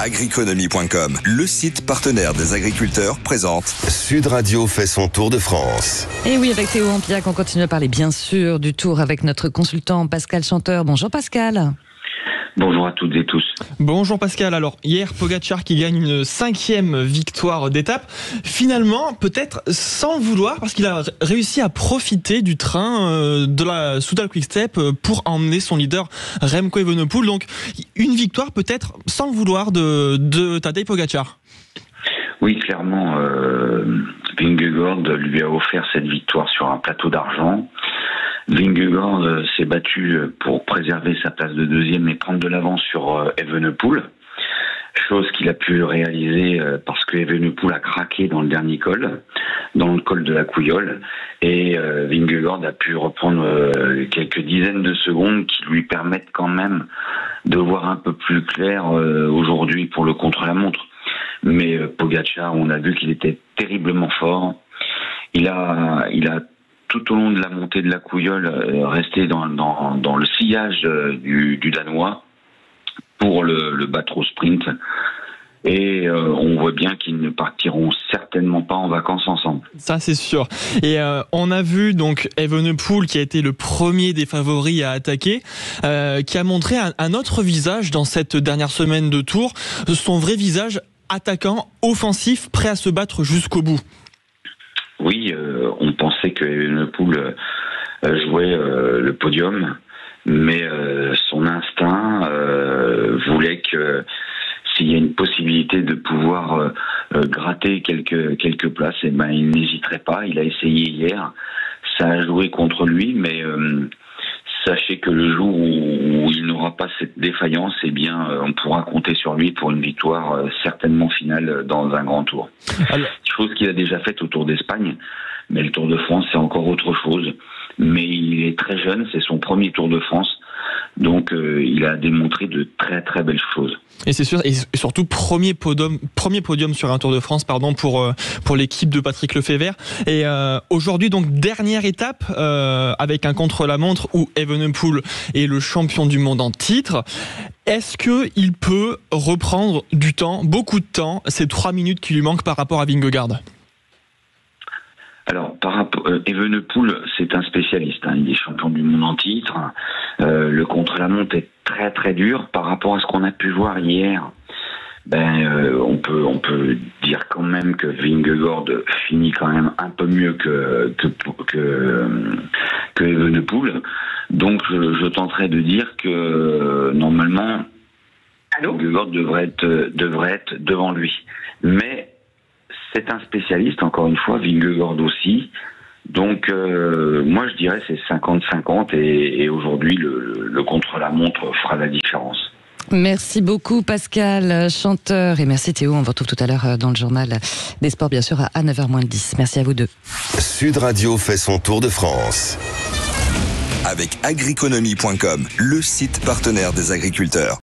Agriconomie.com, le site partenaire des agriculteurs, présente Sud Radio fait son tour de France. Et oui, avec Théo Ampiac, on continue à parler bien sûr du Tour avec notre consultant Pascal Chanteur. Bonjour Pascal. Bonjour à toutes et tous. Bonjour Pascal. Alors hier, Pogačar qui gagne une 5e victoire d'étape. Finalement, peut-être sans le vouloir, parce qu'il a réussi à profiter du train de la Soudal Quick-Step pour emmener son leader Remco Evenepoel. Donc une victoire peut-être sans le vouloir de Tadej Pogačar. Oui, clairement, Vingegaard lui a offert cette victoire sur un plateau d'argent. Vingegaard s'est battu pour préserver sa place de deuxième et prendre de l'avance sur Evenepoel, chose qu'il a pu réaliser parce que Evenepoel a craqué dans le dernier col, dans le col de la Couillole, et Vingegaard a pu reprendre quelques dizaines de secondes qui lui permettent quand même de voir un peu plus clair aujourd'hui pour le contre-la-montre. Mais Pogačar, on a vu qu'il était terriblement fort. Il a tout au long de la montée de la Couillole, resté dans le sillage du Danois pour le battre au sprint. Et on voit bien qu'ils ne partiront certainement pas en vacances ensemble. Ça, c'est sûr. Et on a vu donc Evenepoel, qui a été le premier des favoris à attaquer, qui a montré un autre visage dans cette dernière semaine de Tour, son vrai visage attaquant, offensif, prêt à se battre jusqu'au bout. Oui, on pensait que Evenepoel jouait le podium, mais son instinct voulait que s'il y a une possibilité de pouvoir gratter quelques places, eh ben il n'hésiterait pas. Il a essayé hier, ça a joué contre lui, mais sachez que le jour où il n'aura pas cette défaillance, eh bien, on pourra compter sur lui pour une victoire certainement finale dans un grand tour. Chose qu'il a déjà faite au Tour d'Espagne, mais le Tour de France, c'est encore autre chose. Mais il est très jeune, c'est son premier Tour de France, donc il a démontré de très très belles choses. Et c'est sûr, et surtout premier podium sur un Tour de France, pour l'équipe de Patrick Lefevere. Et aujourd'hui, donc dernière étape avec un contre-la-montre où Evenepoel est le champion du monde en titre. Est-ce que il peut reprendre du temps, beaucoup de temps, ces 3 minutes qui lui manquent par rapport à Vingegaard? Alors, Evenepoel, c'est un spécialiste. Il est champion du monde en titre. Le contre-la-montre est très très dur par rapport à ce qu'on a pu voir hier. On peut dire quand même que Vingegaard finit quand même un peu mieux que Evenepoel. Donc, je tenterai de dire que normalement, Vingegaard devrait être devant lui. Mais c'est un spécialiste, encore une fois, Vingegaard aussi. Donc, moi, je dirais c'est 50-50 et aujourd'hui, le contre-la-montre fera la différence. Merci beaucoup Pascal Chanteur et merci Théo. On vous retrouve tout à l'heure dans le journal des sports, bien sûr, à 9h moins 10. Merci à vous deux. Sud Radio fait son tour de France. Avec Agriconomie.com, le site partenaire des agriculteurs.